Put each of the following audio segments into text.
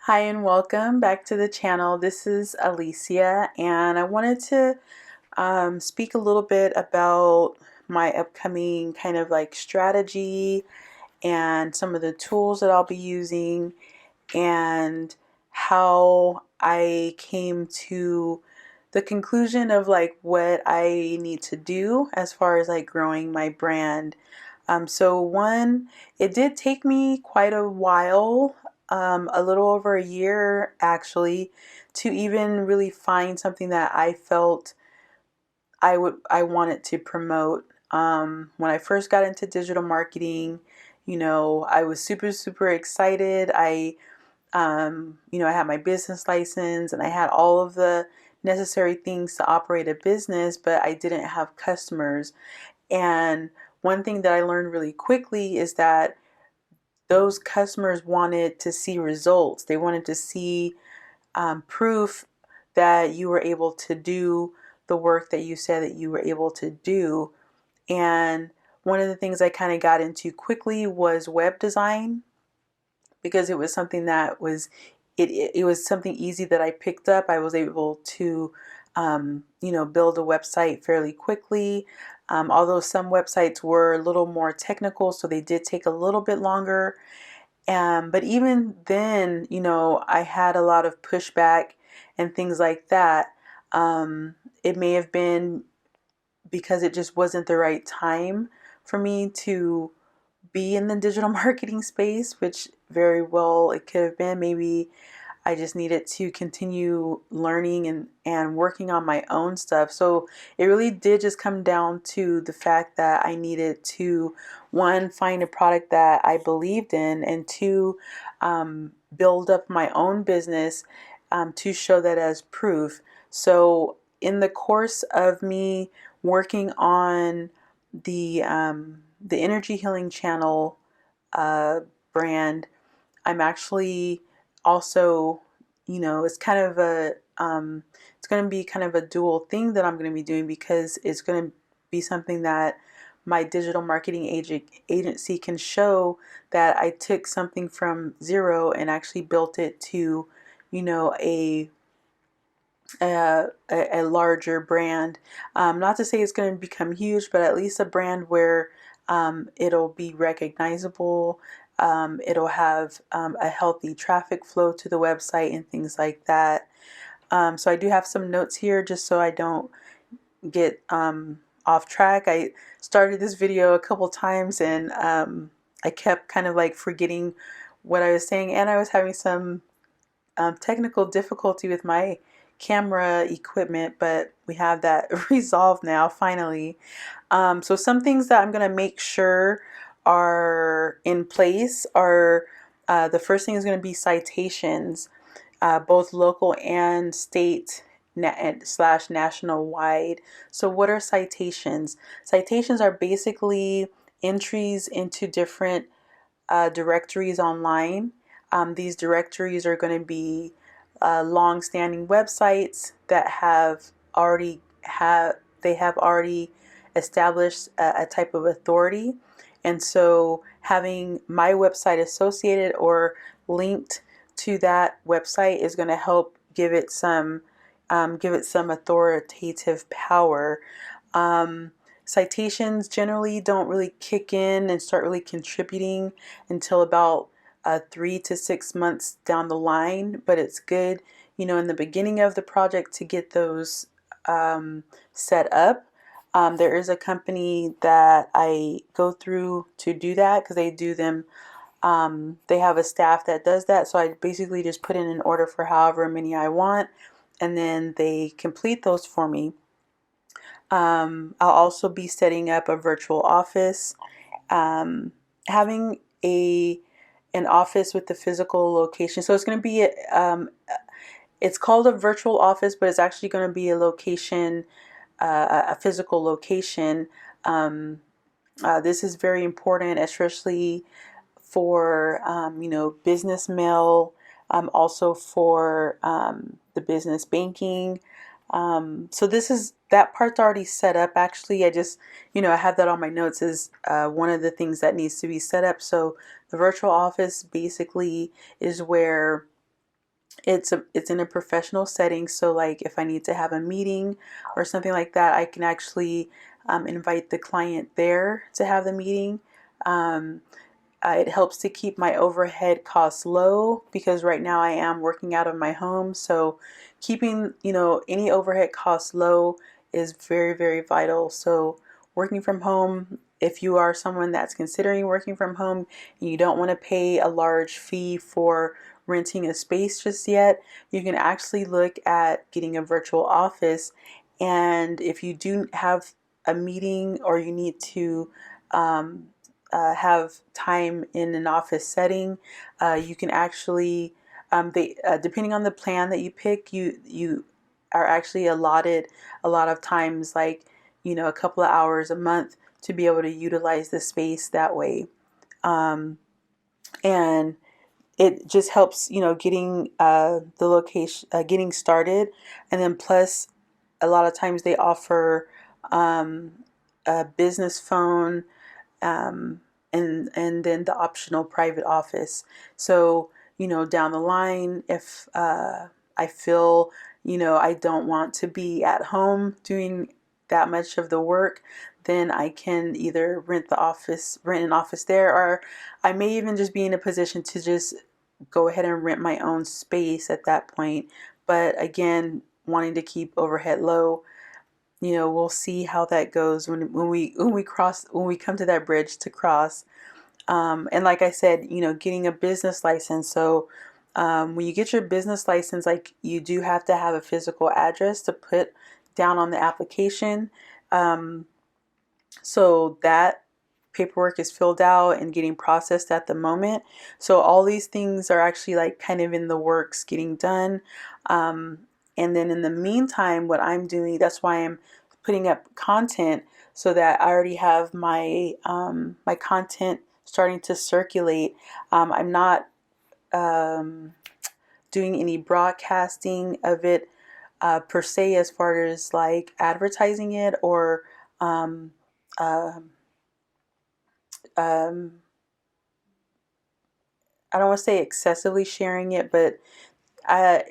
Hi and welcome back to the channel. This is Alicia and I wanted to speak a little bit about my upcoming kind of like strategy and some of the tools that I'll be using and how I came to the conclusion of like what I need to do as far as like growing my brand. So one, it did take me quite a while, a little over a year actually, to even really find something that I felt I wanted to promote. When I first got into digital marketing, I was super excited. I had my business license and I had all of the necessary things to operate a business, but I didn't have customers. And one thing that I learned really quickly is that those customers wanted to see results. They wanted to see proof that you were able to do the work that you said that you were able to do. And one of the things I kind of got into quickly was web design because it was something that was it was something easy that I picked up. I was able to build a website fairly quickly. Although some websites were a little more technical, so they did take a little bit longer. But even then, I had a lot of pushback and things like that. It may have been because it just wasn't the right time for me to be in the digital marketing space, which very well it could have been. Maybe I just needed to continue learning and working on my own stuff. So it really did just come down to the fact that I needed to, one, find a product that I believed in, and two, build up my own business to show that as proof. So in the course of me working on the energy healing channel uh, brand, I'm actually also, it's kind of it's going to be kind of a dual thing that I'm going to be doing because it's going to be something that my digital marketing agency can show that I took something from zero and actually built it to, a a larger brand. Not to say it's going to become huge, but at least a brand where it'll be recognizable. It'll have a healthy traffic flow to the website and things like that. So I do have some notes here just so I don't get off track. I started this video a couple times and I kept kind of like forgetting what I was saying, and I was having some technical difficulty with my camera equipment, but we have that resolved now finally. So some things that I'm going to make sure are in place are the first thing is going to be citations, both local and state slash national wide. So what are citations? Citations are basically entries into different directories online. These directories are going to be long-standing websites that have already established a type of authority, and so having my website associated or linked to that website is going to help give it some authoritative power. Um, Citations generally don't really kick in and start really contributing until about 3 to 6 months down the line, but it's good, in the beginning of the project to get those set up. There is a company that I go through to do that because they do them. They have a staff that does that, so I basically just put in an order for however many I want, and then they complete those for me. I'll also be setting up a virtual office, having an office with the physical location. So it's going to be it's called a virtual office, but it's actually going to be a location, a physical location. This is very important, especially for business mail, also for the business banking. So this is that part's already set up. Actually, I just I have that on my notes as one of the things that needs to be set up. So the virtual office basically is where it's in a professional setting. So like if I need to have a meeting or something like that, I can actually invite the client there to have the meeting. Um, it helps to keep my overhead costs low because right now I am working out of my home. So keeping, any overhead costs low is very, very vital. So working from home, if you are someone that's considering working from home and you don't want to pay a large fee for renting a space just yet, you can actually look at getting a virtual office. And if you do have a meeting or you need to have time in an office setting, you can actually, they depending on the plan that you pick, you are actually allotted a lot of times, like a couple of hours a month to be able to utilize the space that way. Um, and it just helps, getting the location, getting started, and then plus a lot of times they offer um, a business phone, um, and then the optional private office. So down the line, if I feel I don't want to be at home doing that much of the work, then I can either rent an office there, or I may even just be in a position to just go ahead and rent my own space at that point. But again, wanting to keep overhead low, we'll see how that goes when we come to that bridge to cross. And like I said, getting a business license. So when you get your business license, like you do have to have a physical address to put down on the application. Um, so that paperwork is filled out and getting processed at the moment. So all these things are actually like kind of in the works getting done. Um, and then in the meantime, what I'm doing, that's why I'm putting up content, so that I already have my content starting to circulate. I'm not um, doing any broadcasting of it per se, as far as like advertising it or um, uh, um, I don't want to say excessively sharing it, but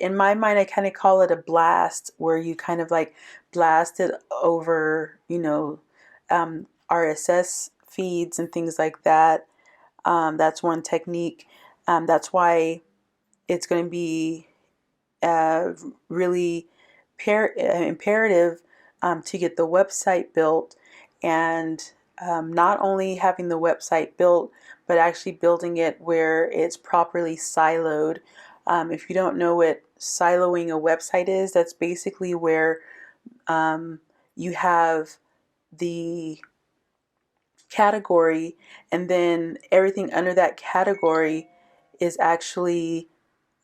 in my mind, I kind of call it a blast, where you kind of like blast it over, RSS feeds and things like that. That's one technique. That's why it's going to be uh, really imperative to get the website built, and not only having the website built, but actually building it where it's properly siloed. If you don't know what siloing a website is, that's basically where um, you have the category, and then everything under that category is actually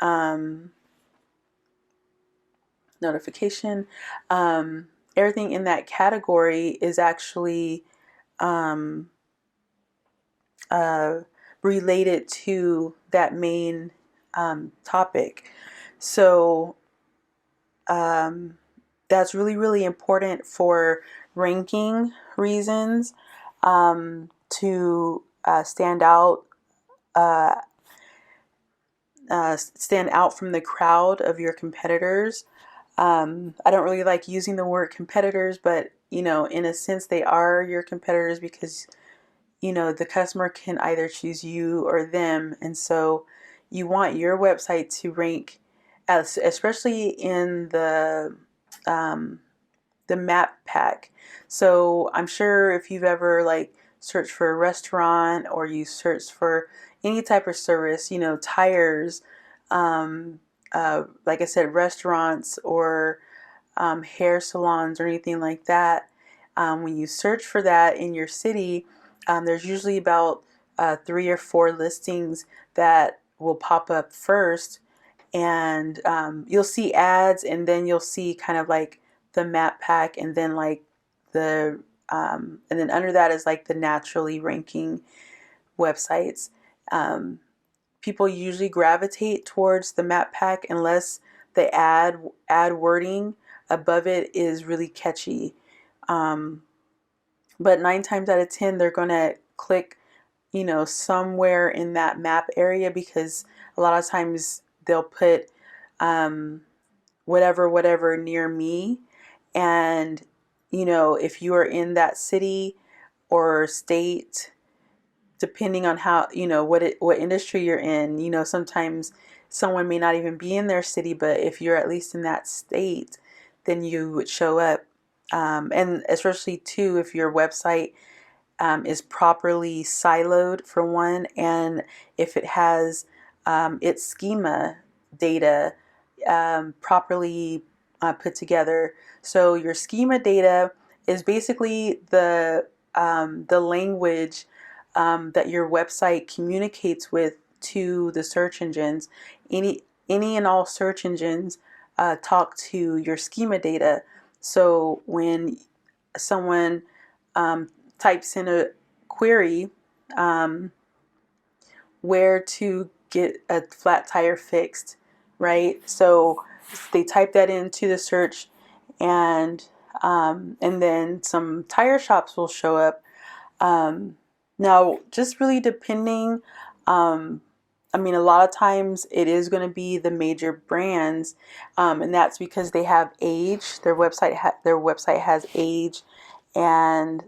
um, notification. Um, Everything in that category is actually um, uh, related to that main topic. So um, that's really, really important for ranking reasons, to uh, stand out from the crowd of your competitors. I don't really like using the word competitors, but in a sense, they are your competitors, because the customer can either choose you or them, and so you want your website to rank, as especially in um, the map pack. So I'm sure if you've ever like searched for a restaurant, or you search for any type of service, tires, um, like I said, restaurants, or hair salons, or anything like that. When you search for that in your city, there's usually about 3 or 4 listings that will pop up first, and you'll see ads, and then you'll see kind of like the map pack, and then like the and then under that is like the naturally ranking websites. Um, People usually gravitate towards the map pack unless the ad wording above it is really catchy. Um, but 9 times out of 10, they're gonna click, somewhere in that map area, because a lot of times they'll put whatever near me. And, if you are in that city or state, depending on how, what industry you're in, sometimes someone may not even be in their city, but if you're at least in that state, then you would show up. And especially too, if your website is properly siloed for one, and if it has its schema data properly put together. So your schema data is basically the language that your website communicates with to the search engines. Any and all search engines talk to your schema data. So when someone um, types in a query, um, where to get a flat tire fixed, right? So they type that into the search, and then some tire shops will show up. Now, just really depending, um, I mean, a lot of times it is going to be the major brands, and that's because they have age. Their website has age, and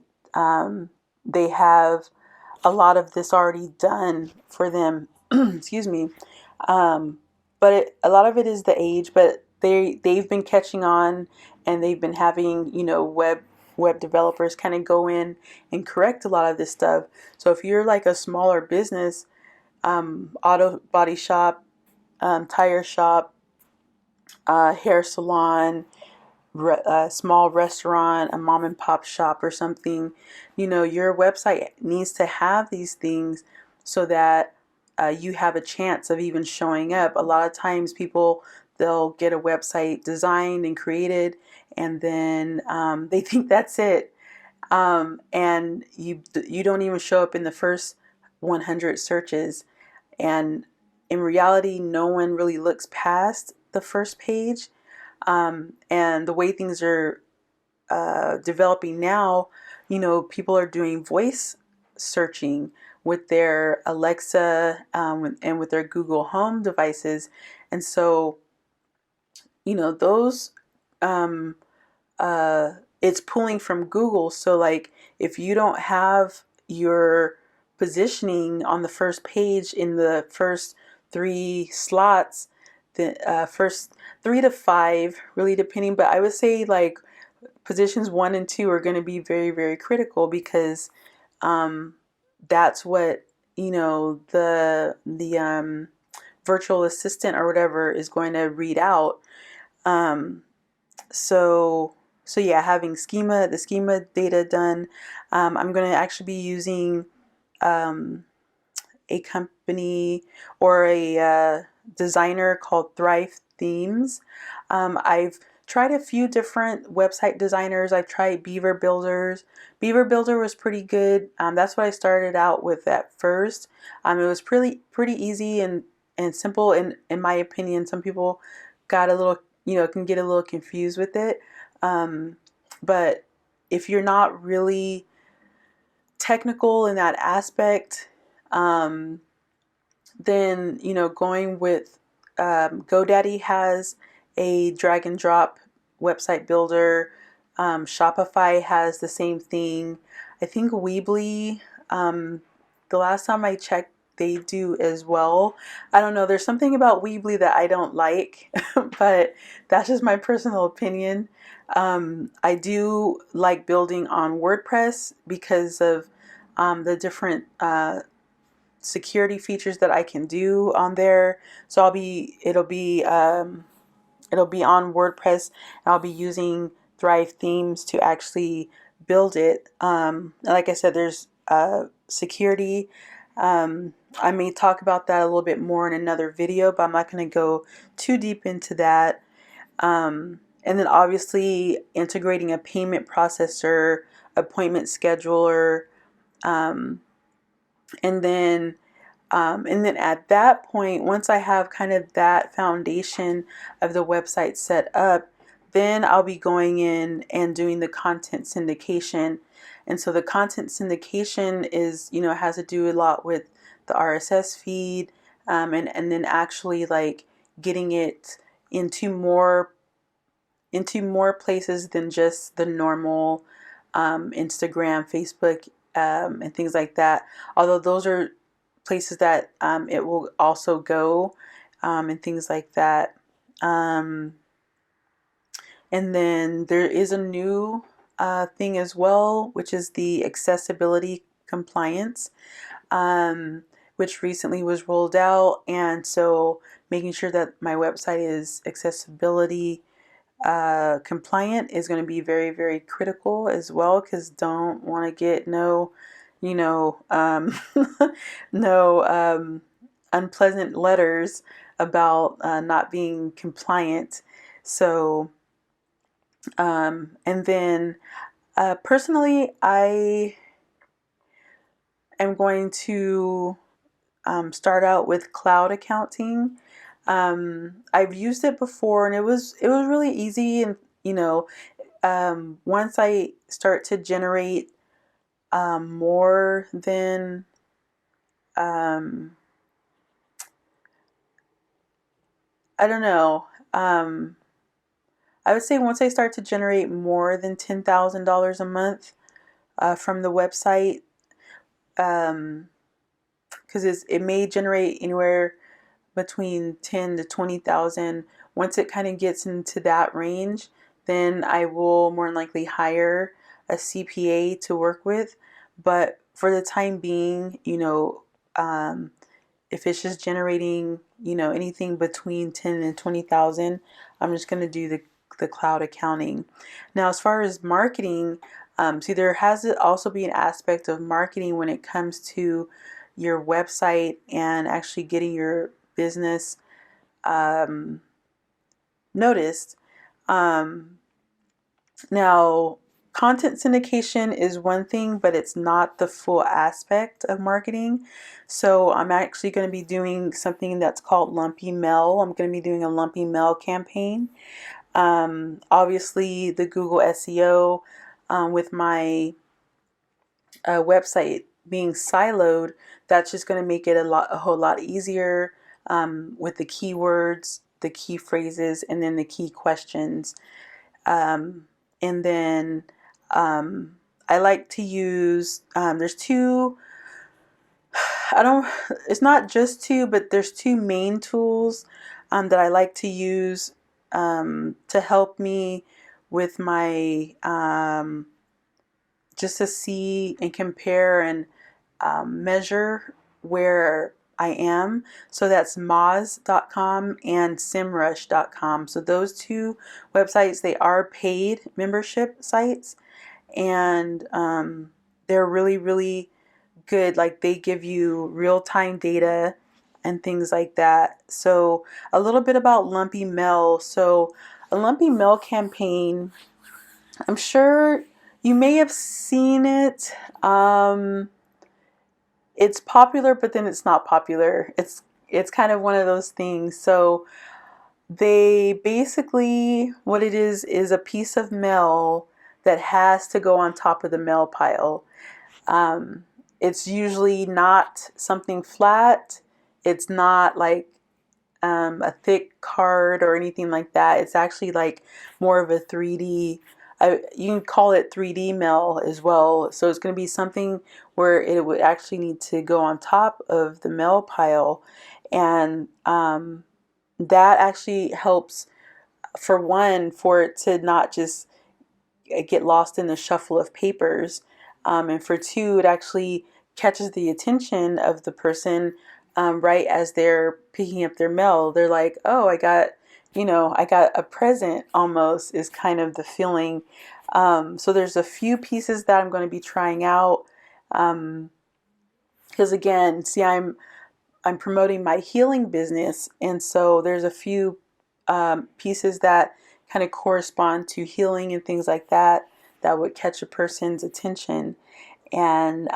they have a lot of this already done for them. Excuse me. Um, but a lot of it is the age, but they've been catching on, and they've been having web developers kind of go in and correct a lot of this stuff. So if you're like a smaller business, auto body shop, tire shop, hair salon, a small restaurant, a mom and pop shop or something, your website needs to have these things so that you have a chance of even showing up. A lot of times they'll get a website designed and created, and then they think that's it. And you don't even show up in the first 100 searches. And in reality, no one really looks past the first page. And the way things are developing now, people are doing voice searching with their Alexa and with their Google Home devices. And so, those, um, it's pulling from Google. So, like, if you don't have your positioning on the first page in the first three slots, the first 3 to 5, really depending, but I would say like positions 1 and 2 are going to be very, very critical, because um, that's what the virtual assistant or whatever is going to read out. Um, so so yeah, having the schema data done. I'm going to actually be using um, a company or a designer called Thrive Themes. I've tried a few different website designers. I've tried Beaver Builders. Beaver Builder was pretty good. That's what I started out with at first. It was pretty easy and simple. In my opinion, some people got a little, can get a little confused with it. But if you're not really technical in that aspect, um, then going with GoDaddy has a drag and drop website builder. Shopify has the same thing. I think Weebly, the last time I checked, they do as well. I don't know. There's something about Weebly that I don't like, but that's just my personal opinion. I do like building on WordPress because of the different security features that I can do on there. So it'll be on WordPress, and I'll be using Thrive Themes to actually build it. Like I said, there's security. I may talk about that a little bit more in another video, but I'm not going to go too deep into that. And then obviously integrating a payment processor, appointment scheduler, um, and then at that point, once I have kind of that foundation of the website set up, then I'll be going in and doing the content syndication. And so the content syndication is, has to do a lot with the RSS feed, and then actually like getting it into more places than just the normal Instagram, Facebook, and things like that. Although those are places that it will also go, and things like that. Um, and then there is a new thing as well, which is the accessibility compliance, um, which recently was rolled out. And so making sure that my website is accessibility compliant is going to be very, very critical as well, because don't want to get no, you know, no unpleasant letters about not being compliant. So, and then personally, I am going to start out with cloud accounting. I've used it before, and it was really easy. And you know, once I start to generate more than um, I don't know. I would say once I start to generate more than $10,000 a month from the website, because it may generate anywhere between 10 to 20,000. Once it kind of gets into that range, then I will more than likely hire a CPA to work with. But for the time being, if it's just generating, anything between 10 and 20,000, I'm just going to do the cloud accounting. Now, as far as marketing, see, there has to also be an aspect of marketing when it comes to your website and actually getting your business um, noticed. Um, Now, content syndication is one thing, but it's not the full aspect of marketing. So I'm actually going to be doing something that's called Lumpy Mail. I'm going to be doing a Lumpy Mail campaign. Obviously, the Google SEO with my website being siloed, that's just going to make it a whole lot easier with the keywords, the key phrases, and then the key questions. Um, and then I like to use, there's two, I don't, it's not just two, but there's two main tools that I like to use to help me with my, just to see and compare and measure where I am. So that's Moz.com and SEMrush.com. So those two websites, they are paid membership sites, and they're really, really good. Like, they give you real-time data and things like that. So a little bit about Lumpy Mail. So a Lumpy Mail campaign, I'm sure you may have seen it. It's popular, but then it's not popular. It's kind of one of those things. So they basically, what it is a piece of mail that has to go on top of the mail pile. It's usually not something flat. It's not like a thick card or anything like that. It's actually like more of a 3D. You can call it 3D mail as well. So it's going to be something where it would actually need to go on top of the mail pile. And that actually helps, for one, for it to not just get lost in the shuffle of papers. And for two, it actually catches the attention of the person right as they're picking up their mail. They're like, oh, I got a present almost, is kind of the feeling. So there's a few pieces that I'm going to be trying out. Because again, see, I'm promoting my healing business, and so there's a few pieces that kind of correspond to healing and things like that that would catch a person's attention. And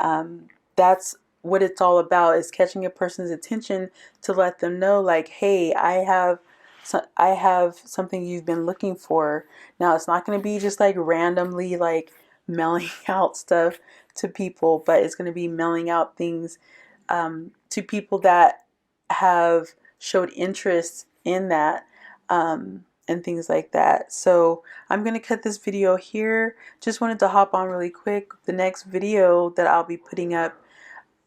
that's what it's all about, is catching a person's attention to let them know, like, hey, I have something you've been looking for. Now, it's not going to be just like randomly like mailing out stuff to people, but it's going to be mailing out things to people that have showed interest in that. and things like that. So I'm going to cut this video here. Just wanted to hop on really quick. The next video that I'll be putting up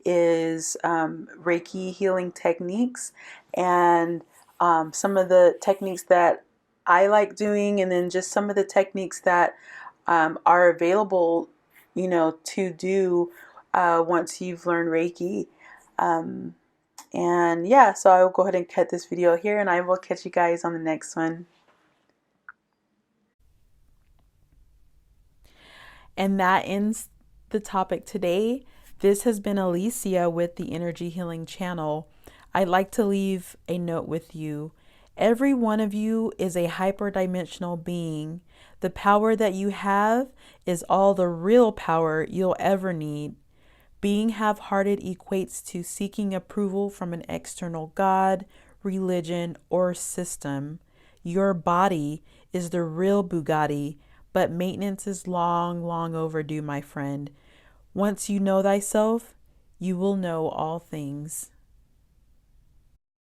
is Reiki healing techniques, and some of the techniques that I like doing, and then just some of the techniques that are available, to do once you've learned Reiki. Um, and yeah, so I will go ahead and cut this video here, and I will catch you guys on the next one. And that ends the topic today. This has been Alisia with the Energy Healing Channel. I'd like to leave a note with you. Every one of you is a hyperdimensional being. The power that you have is all the real power you'll ever need. Being half-hearted equates to seeking approval from an external God, religion, or system. Your body is the real Bugatti, but maintenance is long, long overdue, my friend. Once you know thyself, you will know all things.